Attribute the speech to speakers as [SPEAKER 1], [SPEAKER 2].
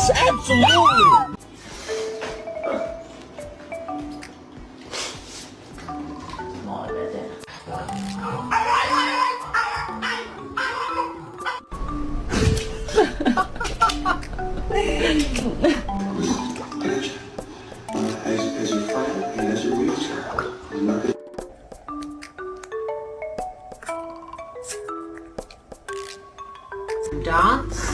[SPEAKER 1] Yes, absolutely.
[SPEAKER 2] As your friend and as your wheelchair.
[SPEAKER 3] Dance.